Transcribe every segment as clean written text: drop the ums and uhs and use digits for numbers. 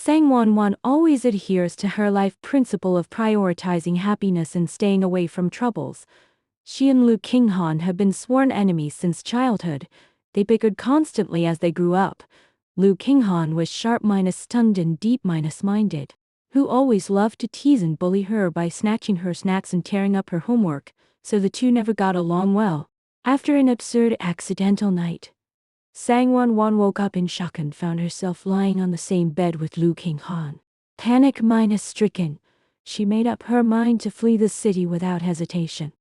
Sang Wanwan always adheres to her life principle of prioritizing happiness and staying away from troubles. She and Lu Qinghan have been sworn enemies since childhood. They bickered constantly as they grew up. Lu Qinghan was sharp-stunned and deep-minded, who always loved to tease and bully her by snatching her snacks and tearing up her homework, so the two never got along well. After an absurd accidental night, Sang Wanwan woke up in shock and found herself lying on the same bed with Lu Qinghan. Panic-stricken, she made up her mind to flee the city without hesitation.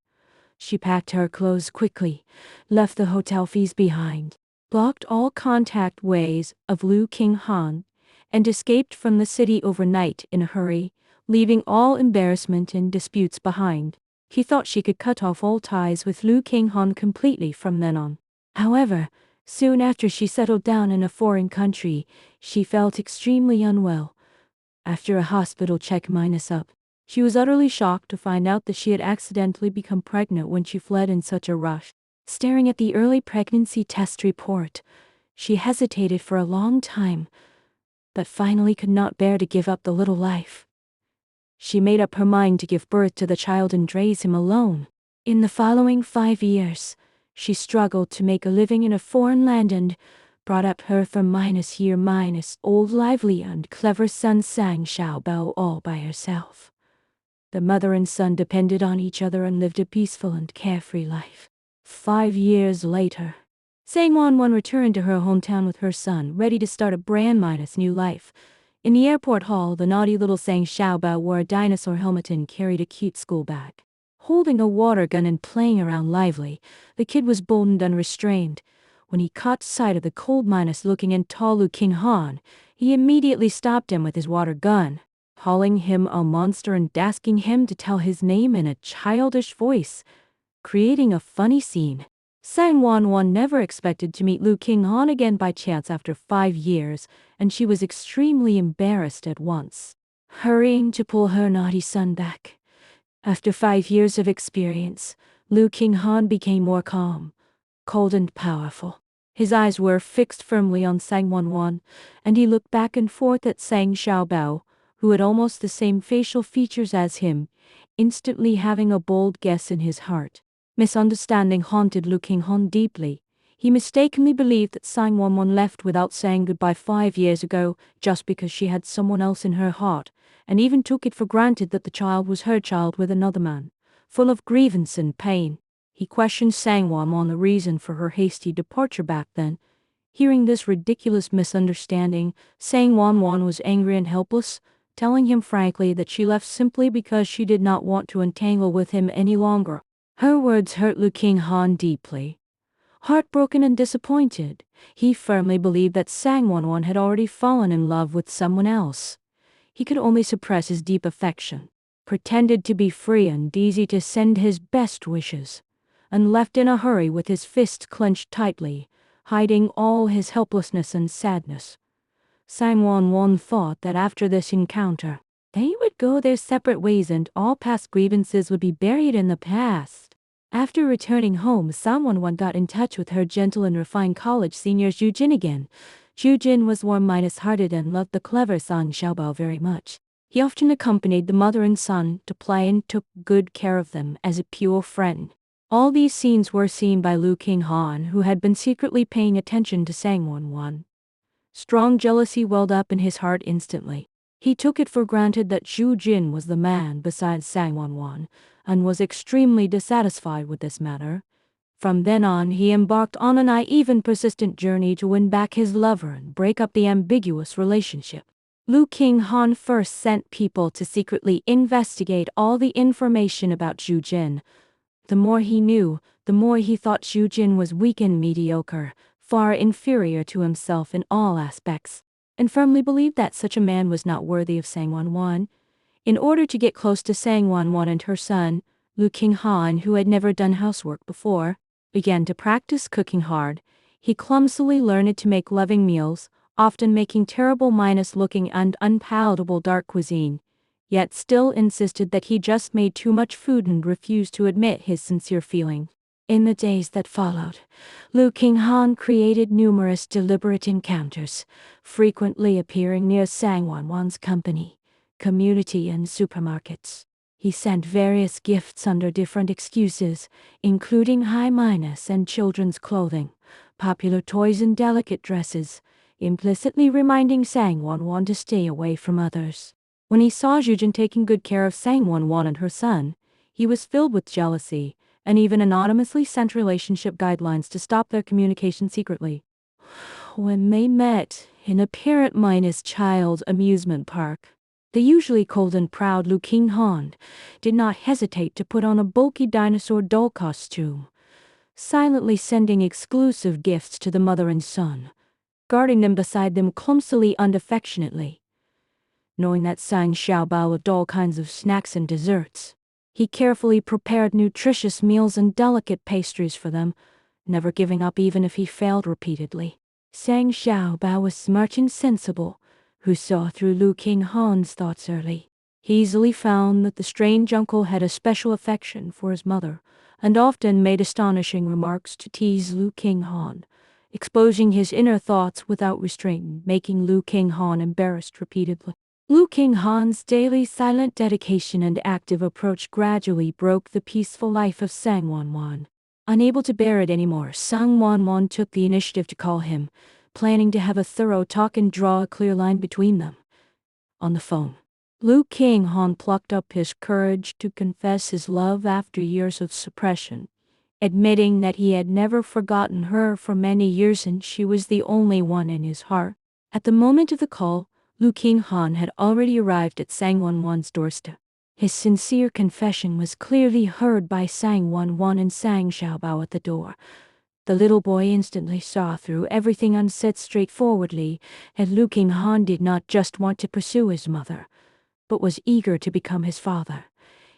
She packed her clothes quickly, left the hotel fees behind, blocked all contact ways of Lu Qinghan, and escaped from the city overnight in a hurry, leaving all embarrassment and disputes behind. He thought she could cut off all ties with Lu Qinghan completely from then on. However, soon after she settled down in a foreign country, she felt extremely unwell. After a hospital check-up, she was utterly shocked to find out that she had accidentally become pregnant when she fled in such a rush. Staring at the early pregnancy test report, she hesitated for a long time, but finally could not bear to give up the little life. She made up her mind to give birth to the child and raise him alone. In the following 5 years, she struggled to make a living in a foreign land and brought up her old lively and clever son Sang Xiaobao all by herself. The mother and son depended on each other and lived a peaceful and carefree life. 5 years later, Sang Wanwan returned to her hometown with her son, ready to start a brand new life. In the airport hall, the naughty little Sang Xiaobao wore a dinosaur helmet and carried a cute school bag. Holding a water gun and playing around lively, the kid was bold and unrestrained. When he caught sight of the cold-looking and tall Lu Qinghan, he immediately stopped him with his water gun, calling him a monster and asking him to tell his name in a childish voice, creating a funny scene. Sang Wanwan never expected to meet Lu Qinghan again by chance after 5 years, and she was extremely embarrassed at once. Hurrying to pull her naughty son back. After 5 years of experience, Lu Qinghan became more calm, cold and powerful. His eyes were fixed firmly on Sang Wanwan, and he looked back and forth at Sang Xiaobao, who had almost the same facial features as him, instantly having a bold guess in his heart. Misunderstanding haunted Lu Qinghan deeply. He mistakenly believed that Sang Wanwan left without saying goodbye 5 years ago just because she had someone else in her heart, and even took it for granted that the child was her child with another man. Full of grievance and pain, he questioned Sang Wanwan the reason for her hasty departure back then. Hearing this ridiculous misunderstanding, Sang Wanwan was angry and helpless, telling him frankly that she left simply because she did not want to entangle with him any longer. Her words hurt Lu Qinghan deeply. Heartbroken and disappointed, he firmly believed that Sang Wanwan had already fallen in love with someone else. He could only suppress his deep affection, pretended to be free and easy to send his best wishes, and left in a hurry with his fists clenched tightly, hiding all his helplessness and sadness. Sang Wanwan thought that after this encounter, they would go their separate ways and all past grievances would be buried in the past. After returning home, Sang Wanwan got in touch with her gentle and refined college senior Zhu Jin again. Zhu Jin was warm-hearted and loved the clever Sang Xiaobao very much. He often accompanied the mother and son to play and took good care of them as a pure friend. All these scenes were seen by Lu Qinghan, who had been secretly paying attention to Sang Wanwan. Strong jealousy welled up in his heart instantly. He took it for granted that Zhu Jin was the man besides Sang Wanwan, and was extremely dissatisfied with this matter. From then on, he embarked on a naive and persistent journey to win back his lover and break up the ambiguous relationship. Lu Qinghan first sent people to secretly investigate all the information about Zhu Jin. The more he knew, the more he thought Zhu Jin was weak and mediocre, far inferior to himself in all aspects, and firmly believed that such a man was not worthy of Sang Wanwan. In order to get close to Sang Wanwan and her son, Lu Qinghan, who had never done housework before, began to practice cooking hard. He clumsily learned to make loving meals, often making terrible looking and unpalatable dark cuisine, yet still insisted that he just made too much food and refused to admit his sincere feeling. In the days that followed, Lu Qinghan created numerous deliberate encounters, frequently appearing near Sangwon-wan's company, community and supermarkets. He sent various gifts under different excuses, including high minus and children's clothing, popular toys and delicate dresses, implicitly reminding Sangwon-wan to stay away from others. When he saw Zhujin taking good care of Sangwon-wan and her son, he was filled with jealousy, and even anonymously sent relationship guidelines to stop their communication secretly. When they met in a parent-minus child amusement park, the usually cold and proud Lu Qinghan did not hesitate to put on a bulky dinosaur doll costume, silently sending exclusive gifts to the mother and son, guarding them beside them clumsily and affectionately. Knowing that Sang Xiaobao loved all kinds of snacks and desserts, he carefully prepared nutritious meals and delicate pastries for them, never giving up even if he failed repeatedly. Sang Xiaobao was smart and sensible, who saw through Lu Qinghan's thoughts early. He easily found that the strange uncle had a special affection for his mother, and often made astonishing remarks to tease Lu Qinghan, exposing his inner thoughts without restraint, making Lu Qinghan embarrassed repeatedly. Lu Qinghan's daily silent dedication and active approach gradually broke the peaceful life of Sangwon-wan. Unable to bear it anymore, Sangwon-wan took the initiative to call him, planning to have a thorough talk and draw a clear line between them. On the phone, Lu Qinghan plucked up his courage to confess his love after years of suppression, admitting that he had never forgotten her for many years and she was the only one in his heart. At the moment of the call, Lu Qinghan had already arrived at Sangwon-wan's doorstep. His sincere confession was clearly heard by Sangwon-wan and Sang Xiaobao at the door. The little boy instantly saw through everything and said straightforwardly that Lu Qinghan did not just want to pursue his mother, but was eager to become his father.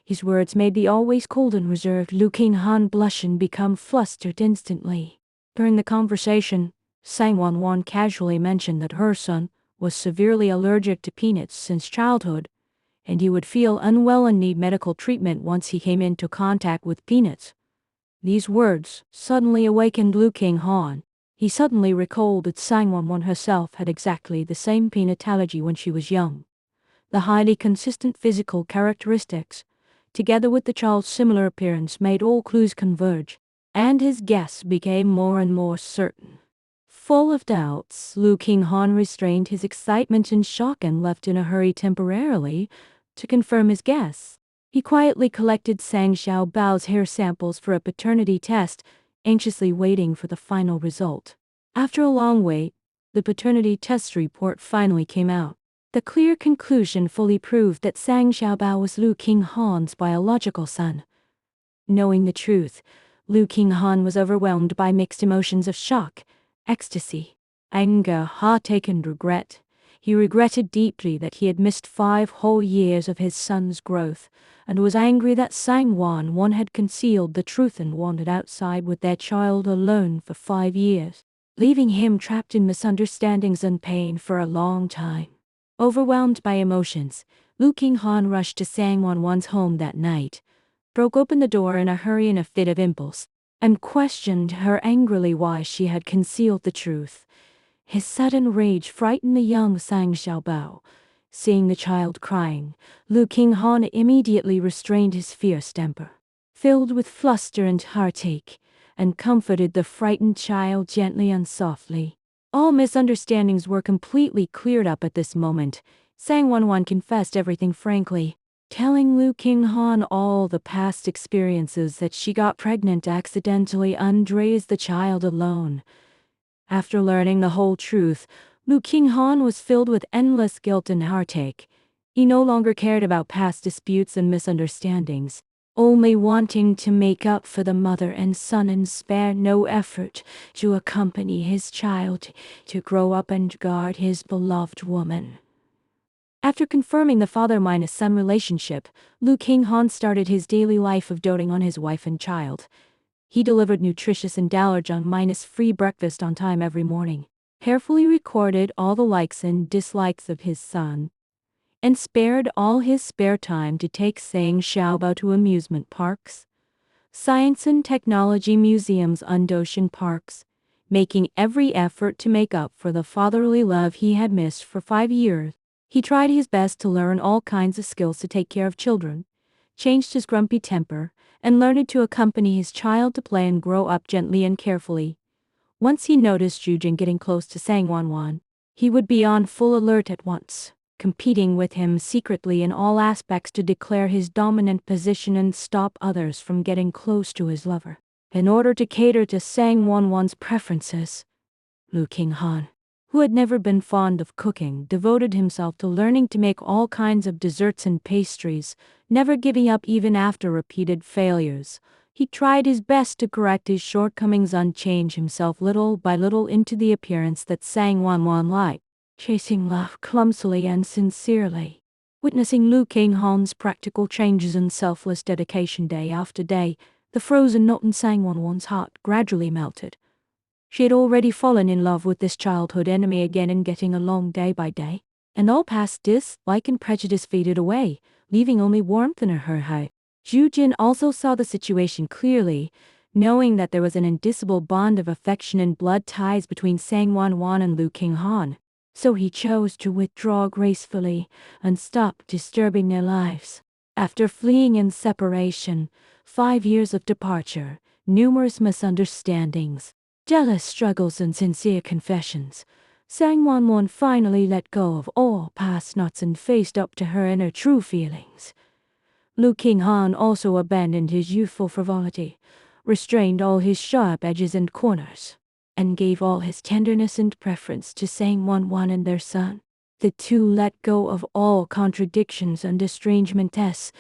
His words made the always cold and reserved Lu Qinghan blush and become flustered instantly. During the conversation, Sangwon-wan casually mentioned that her son was severely allergic to peanuts since childhood, and he would feel unwell and need medical treatment once he came into contact with peanuts. These words suddenly awakened Lu Qinghan. He suddenly recalled that Sangwon-wan herself had exactly the same peanut allergy when she was young. The highly consistent physical characteristics, together with the child's similar appearance, made all clues converge, and his guess became more and more certain. Full of doubts, Lu Qinghan restrained his excitement and shock and left in a hurry temporarily to confirm his guess. He quietly collected Sang Xiaobao's hair samples for a paternity test, anxiously waiting for the final result. After a long wait, the paternity test report finally came out. The clear conclusion fully proved that Sang Xiaobao was Lu Qinghan's biological son. Knowing the truth, Lu Qinghan was overwhelmed by mixed emotions of shock, ecstasy, anger, heartache, and regret. He regretted deeply that he had missed 5 whole years of his son's growth, and was angry that Sangwon-wan had concealed the truth and wandered outside with their child alone for 5 years, leaving him trapped in misunderstandings and pain for a long time. Overwhelmed by emotions, Lu Qinghan rushed to Sangwon-wan's home that night, broke open the door in a hurry in a fit of impulse, and questioned her angrily why she had concealed the truth. His sudden rage frightened the young Sang Xiaobao. Seeing the child crying, Lu Qinghan immediately restrained his fierce temper, filled with fluster and heartache, and comforted the frightened child gently and softly. All misunderstandings were completely cleared up at this moment. Sangwon-wan confessed everything frankly, telling Lu Qinghan all the past experiences, that she got pregnant accidentally and raised the child alone. After learning the whole truth, Lu Qinghan was filled with endless guilt and heartache. He no longer cared about past disputes and misunderstandings, only wanting to make up for the mother and son, and spare no effort to accompany his child to grow up and guard his beloved woman. After confirming the father-son relationship, Lu Qinghan started his daily life of doting on his wife and child. He delivered nutritious and allergen-free breakfast on time every morning, carefully recorded all the likes and dislikes of his son, and spared all his spare time to take Sang Xiaobao to amusement parks. science and technology museums and ocean parks, making every effort to make up for the fatherly love he had missed for 5 years. He tried his best to learn all kinds of skills to take care of children, changed his grumpy temper, and learned to accompany his child to play and grow up gently and carefully. Once he noticed Jujin getting close to Sang Wanwan, he would be on full alert at once, competing with him secretly in all aspects to declare his dominant position and stop others from getting close to his lover. In order to cater to Sang Wanwan's preferences, Lu Qinghan, who had never been fond of cooking, devoted himself to learning to make all kinds of desserts and pastries, never giving up even after repeated failures. He tried his best to correct his shortcomings and change himself little by little into the appearance that Sang Wanwan liked, chasing love clumsily and sincerely. Witnessing Lu Qinghan's practical changes and selfless dedication day after day, the frozen knot in Sang Wanwan's heart gradually melted. She had already fallen in love with this childhood enemy again and getting along day by day, and all past dislike and prejudice faded away, leaving only warmth in her heart. Jujin also saw the situation clearly, knowing that there was an indissoluble bond of affection and blood ties between Sang Wanwan and Lu Qinghan, so he chose to withdraw gracefully and stop disturbing their lives. After fleeing in separation, 5 years of departure, numerous misunderstandings, jealous struggles and sincere confessions, Sang Wanwan finally let go of all past knots and faced up to her inner true feelings. Lu Qinghan also abandoned his youthful frivolity, restrained all his sharp edges and corners, and gave all his tenderness and preference to Sang Wanwan and their son. The two let go of all contradictions and estrangements,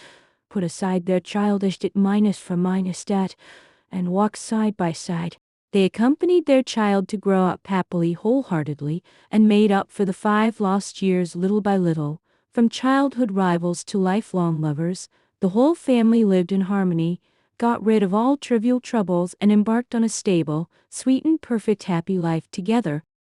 put aside their childish dat, and walked side by side. They accompanied their child to grow up happily wholeheartedly and made up for the 5 lost years little by little. From childhood rivals to lifelong lovers, the whole family lived in harmony, got rid of all trivial troubles and embarked on a stable, sweet and perfect happy life together,